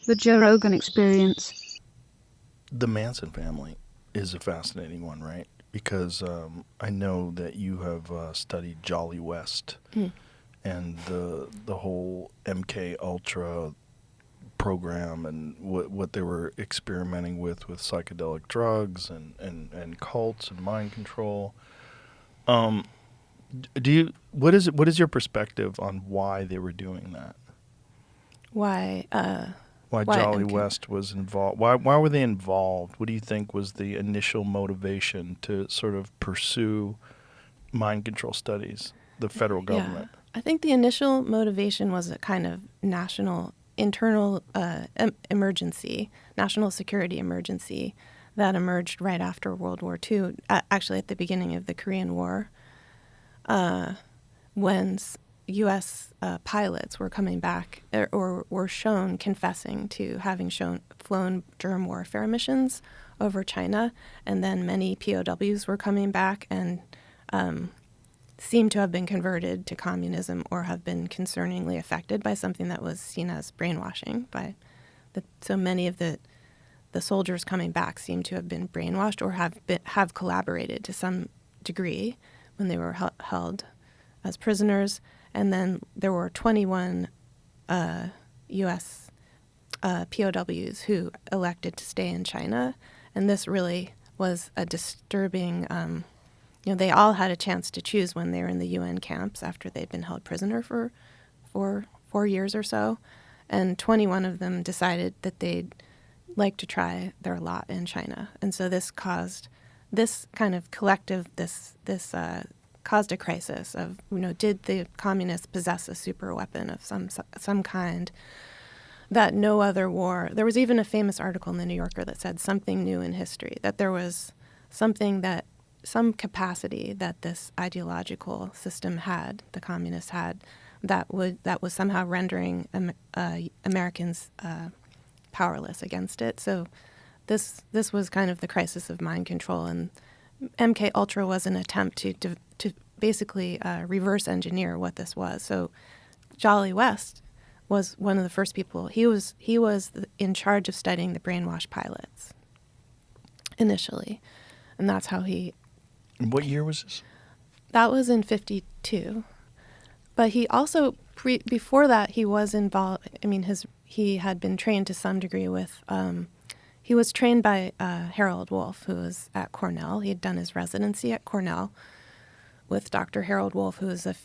The Joe Rogan Experience. The Manson family is a fascinating one, right? Because I know that you have studied Jolly West Mm. and the whole MK Ultra program and what they were experimenting with psychedelic drugs and cults and mind control. Um, do you what is your perspective on why they were doing that? Why? Why Why Jolly MK? West was involved? Why were they involved? What do you think was the initial motivation to sort of pursue mind control studies? The federal Yeah, government. I think the initial motivation was a kind of national internal emergency, national security emergency that emerged right after World War II, actually at the beginning of the Korean War, uh, when U.S. Pilots were coming back or were shown confessing to having flown germ warfare missions over China, and then many POWs were coming back and um, seem to have been converted to communism or have been concerningly affected by something that was seen as brainwashing by so many of the soldiers coming back seem to have been brainwashed or have collaborated to some degree when they were held as prisoners. And then there were 21 U.S. POWs who elected to stay in China, and this really was a disturbing. They all had a chance to choose when they were in the UN camps after they'd been held prisoner for 4 years or so, and 21 of them decided that they'd like to try their lot in China, and so this caused this kind of collective caused a crisis of did the communists possess a super weapon of some kind that no other war. There was even a famous article in the New Yorker that said something new in history, that there was some capacity that this ideological system had, the communists had, that was somehow rendering Americans powerless against it. So this was kind of the crisis of mind control, and MK Ultra was an attempt to basically reverse engineer what this was. So Jolly West was one of the first people. He was in charge of studying the brainwashed pilots initially, and that's how he. And what year was this? That was in '52, but he also before that he was involved. I mean, he had been trained to some degree with. He was trained by Harold Wolff, who was at Cornell. He had done his residency at Cornell with Dr. Harold Wolff, who is a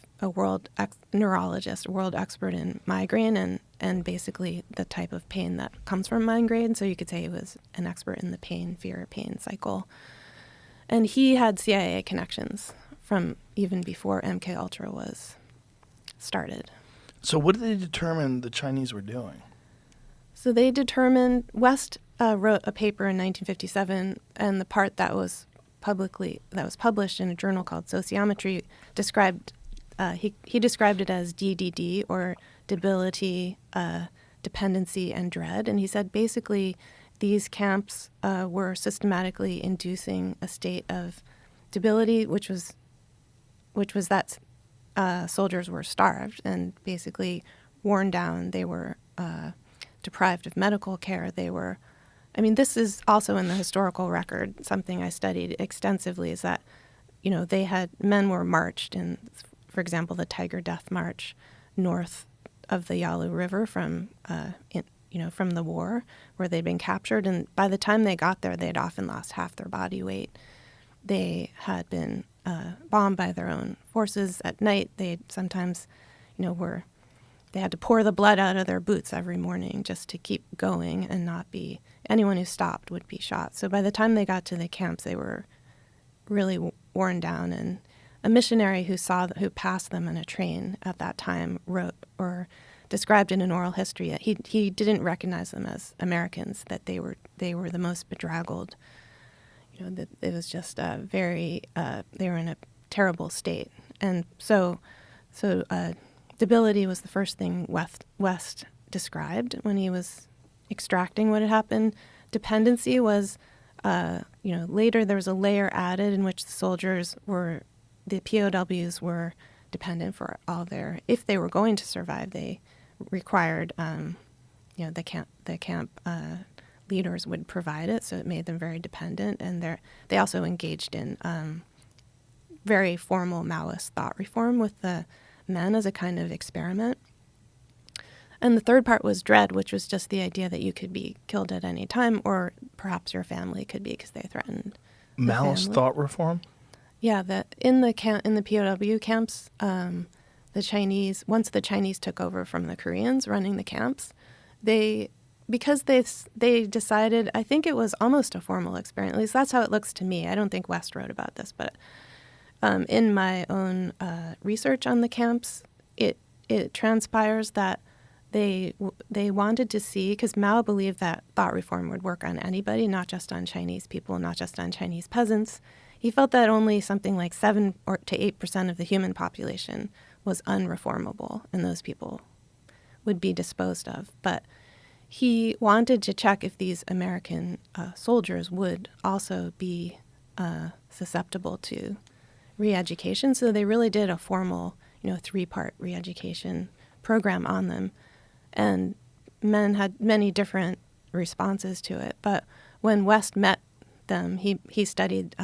neurologist, a world expert in migraine and basically the type of pain that comes from migraine. So you could say he was an expert in the fear pain cycle. And he had CIA connections from even before MKUltra was started. So what did they determine the Chinese were doing? So they determined, West wrote a paper in 1957, and the part that was published in a journal called Sociometry described he described it as DDD, or debility, dependency, and dread. And he said basically these camps were systematically inducing a state of debility, which was that soldiers were starved and basically worn down. They were deprived of medical care. This is also in the historical record. Something I studied extensively is that, men were marched in, for example, the Tiger Death March north of the Yalu River from the war where they'd been captured. And by the time they got there, they'd often lost half their body weight. They had been bombed by their own forces at night. They sometimes, they had to pour the blood out of their boots every morning just to keep going and not be. Anyone who stopped would be shot. So by the time they got to the camps, they were really worn down. And a missionary who passed them in a train at that time wrote or described in an oral history that he didn't recognize them as Americans, that they were the most bedraggled. That it was just they were in a terrible state. And so debility was the first thing West described when he was extracting what had happened. Dependency was, later there was a layer added in which the POWs were dependent for all if they were going to survive, they required the camp leaders would provide it, so it made them very dependent. And they also engaged in very formal Maoist thought reform with the men as a kind of experiment. And the third part was dread, which was just the idea that you could be killed at any time, or perhaps your family could be, because they threatened the Maoist family. thought reform? Yeah, in the POW camps, the Chinese, once the Chinese took over from the Koreans running the camps, because they decided, I think it was almost a formal experiment, at least that's how it looks to me. I don't think West wrote about this, but in my own research on the camps, it transpires that they wanted to see, because Mao believed that thought reform would work on anybody, not just on Chinese people, not just on Chinese peasants. He felt that only something like 7 to 8% of the human population was unreformable, and those people would be disposed of. But he wanted to check if these American soldiers would also be susceptible to re-education. So they really did a formal, 3-part re-education program on them. And men had many different responses to it. But when West met them, he studied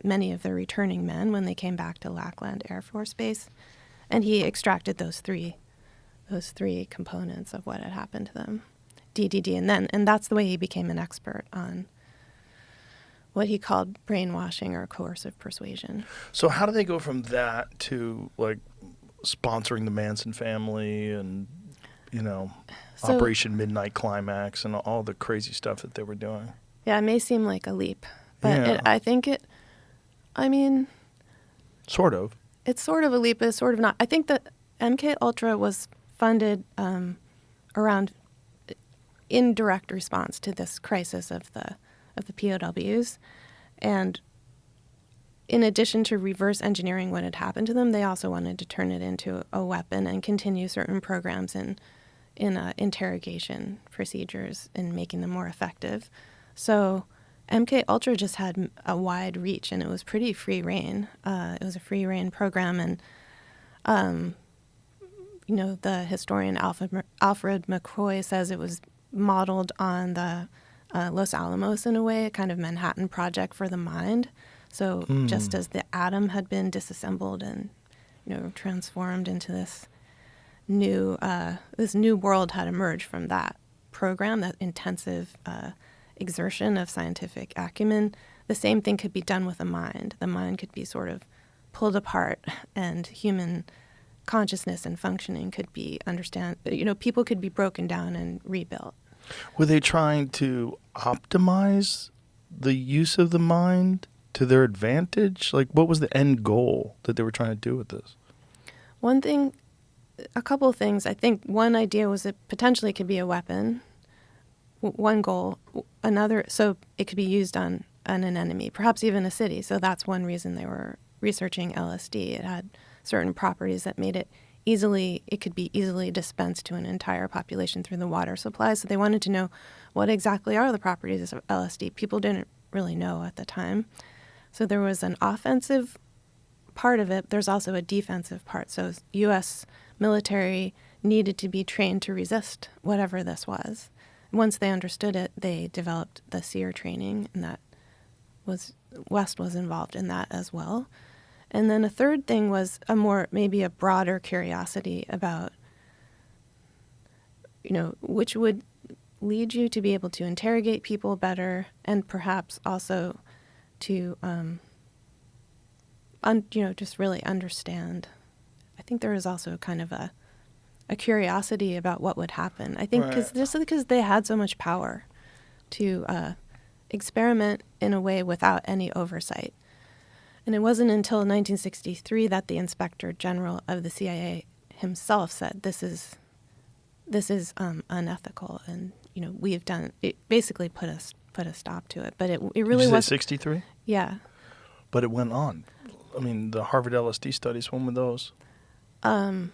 many of the returning men when they came back to Lackland Air Force Base, and he extracted those three components of what had happened to them, DDD, and that's the way he became an expert on what he called brainwashing or coercive persuasion. So how do they go from that to like sponsoring the Manson family and Operation Midnight Climax and all the crazy stuff that they were doing? Yeah, it may seem like a leap, but I think sort of. It's sort of a leap, but it's sort of not. I think that MKUltra was funded around in direct response to this crisis of the POWs, and in addition to reverse engineering what had happened to them, they also wanted to turn it into a weapon and continue certain programs in interrogation procedures and making them more effective. So MKUltra just had a wide reach, and it was pretty free reign. It was a free reign program, and the historian Alfred McCoy says it was modeled on the Los Alamos in a way, a kind of Manhattan Project for the mind. So just as the atom had been disassembled and transformed into this new world had emerged from that program, that intensive exertion of scientific acumen, the same thing could be done with the mind. The mind could be sort of pulled apart, and human consciousness and functioning could be people could be broken down and rebuilt. Were they trying to optimize the use of the mind to their advantage? Like, what was the end goal that they were trying to do with this? A couple of things. I think one idea was it potentially could be a weapon. One goal. Another, so it could be used on an enemy, perhaps even a city. So that's one reason they were researching LSD. It had certain properties that made it could be easily dispensed to an entire population through the water supply. So they wanted to know what exactly are the properties of LSD. People didn't really know at the time. So there was an offensive part of it. There's also a defensive part. So U.S. military needed to be trained to resist whatever this was. Once they understood it, they developed the SEER training, and West was involved in that as well. And then a third thing was maybe a broader curiosity about, which would lead you to be able to interrogate people better, and perhaps also to, just really understand. I think there was also kind of a curiosity about what would happen. I think because they had so much power to experiment in a way without any oversight. And it wasn't until 1963 that the Inspector General of the CIA himself said, this is unethical, and we've done it. Basically put a stop to it. But it really was 63. Yeah. But it went on. I mean, the Harvard LSD studies. When were those? I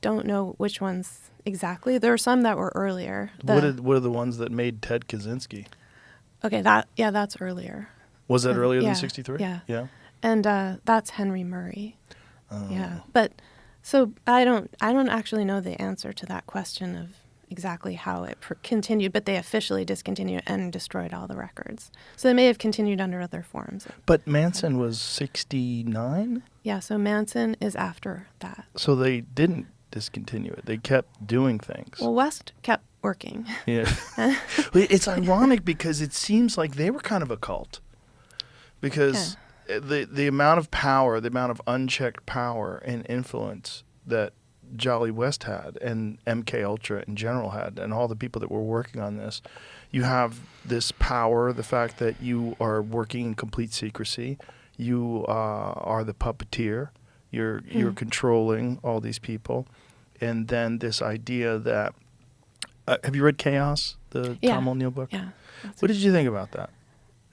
don't know which ones exactly. There are some that were earlier. What are the ones that made Ted Kaczynski? Okay, that's earlier. Was that earlier than 63? Yeah. Yeah. And that's Henry Murray. Yeah. But So I don't actually know the answer to that question of exactly how it continued, but they officially discontinued and destroyed all the records. So they may have continued under other forms. But Manson was 69? Yeah, so Manson is after that. So they didn't discontinue it. They kept doing things. Well, West kept working. Yeah. It's ironic because it seems like they were kind of a cult. Because the amount of power, the amount of unchecked power and influence that Jolly West had and MKUltra in general had, and all the people that were working on this, you have this power, the fact that you are working in complete secrecy, you are the puppeteer, you're controlling all these people, and then this idea that have you read Chaos, the Tom O'Neill book? Yeah. What did you think about that?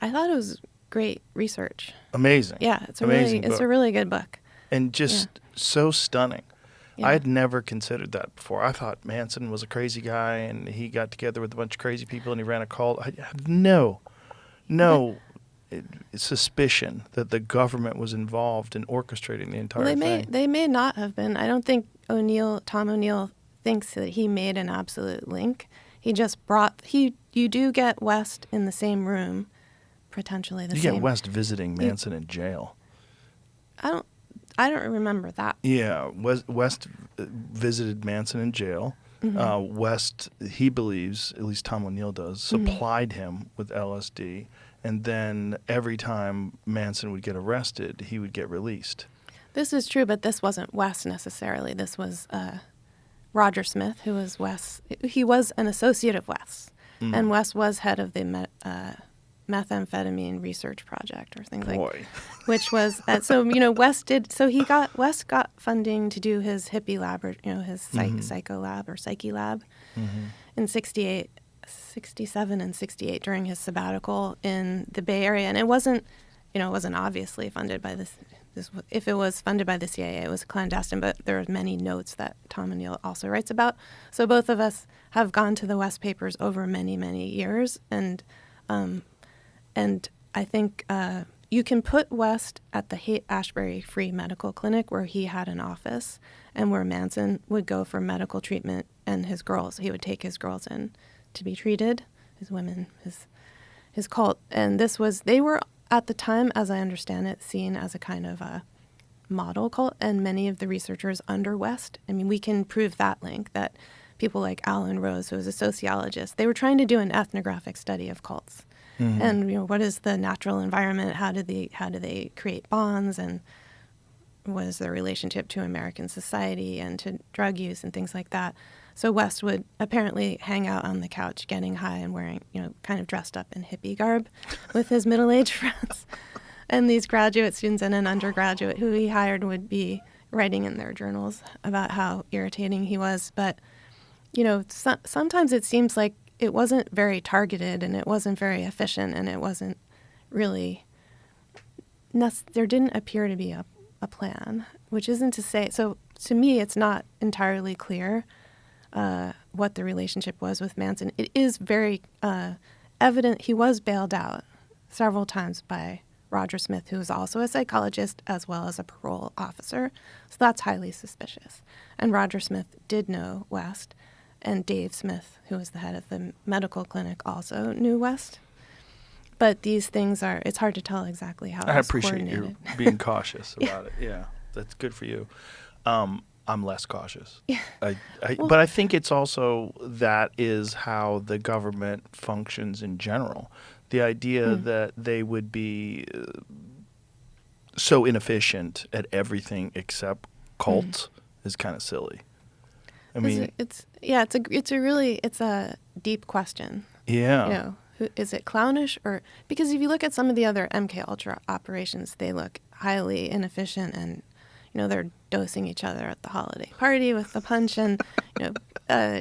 I thought it was great research. Amazing. Yeah, it's a really good book. And just so stunning. Yeah. I had never considered that before. I thought Manson was a crazy guy and he got together with a bunch of crazy people and he ran a cult. I had no suspicion that the government was involved in orchestrating the entire thing. They may not have been. I don't think Tom O'Neill thinks that he made an absolute link. He just you do get West in the same room, potentially the same. You get West visiting Manson in jail. I don't remember that. Yeah, West visited Manson in jail. Mm-hmm. West, he believes, at least Tom O'Neill does, supplied him with LSD, and then every time Manson would get arrested, he would get released. This is true, but this wasn't West necessarily. This was Roger Smith, who was West. He was an associate of West, and West was head of the methamphetamine research project or things which was West got funding to do his hippie lab, or his psycho lab or psyche lab in 67 and 68 during his sabbatical in the Bay Area, and it wasn't obviously funded by this. If it was funded by the CIA, it was clandestine, but there are many notes that Tom O'Neill also writes about. So both of us have gone to the West papers over many, many years, and I think you can put West at the Haight-Ashbury Free Medical Clinic, where he had an office and where Manson would go for medical treatment, and his girls. He would take his girls in to be treated, his women, his cult. And they were, at the time, as I understand it, seen as a kind of a model cult, and many of the researchers under West, I mean, we can prove that link, that people like Alan Rose, who was a sociologist, they were trying to do an ethnographic study of cults. And what is the natural environment? How do they create bonds? And what is their relationship to American society and to drug use and things like that? So West would apparently hang out on the couch, getting high and wearing, kind of dressed up in hippie garb, with his middle-aged friends. And these graduate students and an undergraduate who he hired would be writing in their journals about how irritating he was. But sometimes it seems like it wasn't very targeted, and it wasn't very efficient, and it wasn't really there didn't appear to be a plan, which isn't to say. So to me, it's not entirely clear what the relationship was with Manson. It is very evident he was bailed out several times by Roger Smith, who was also a psychologist as well as a parole officer. So that's highly suspicious. And Roger Smith did know West. And Dave Smith, who was the head of the medical clinic, also knew West. But these things it's hard to tell exactly how I it was appreciate coordinated. you being cautious about it. Yeah, that's good for you. I'm less cautious. Yeah. But I think it's also that is how the government functions in general. The idea that they would be so inefficient at everything except cults is kind of silly. I mean, it's a deep question. Yeah. Is it clownish, or because if you look at some of the other MKUltra operations, they look highly inefficient, and they're dosing each other at the holiday party with the punch, and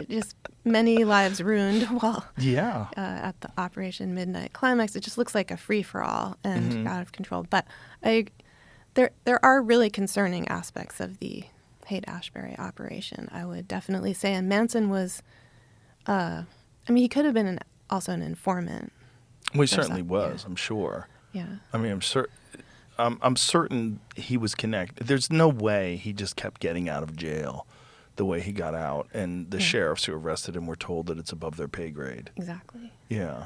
just many lives ruined while at the Operation Midnight Climax. It just looks like a free for all and out of control. But there are really concerning aspects of the Haight-Ashbury operation, I would definitely say. And Manson was, he could have been also an informant. Well, he certainly was, I'm sure. Yeah. I mean, I'm certain he was connected. There's no way he just kept getting out of jail the way he got out, and the sheriffs who arrested him were told that it's above their pay grade. Exactly. Yeah.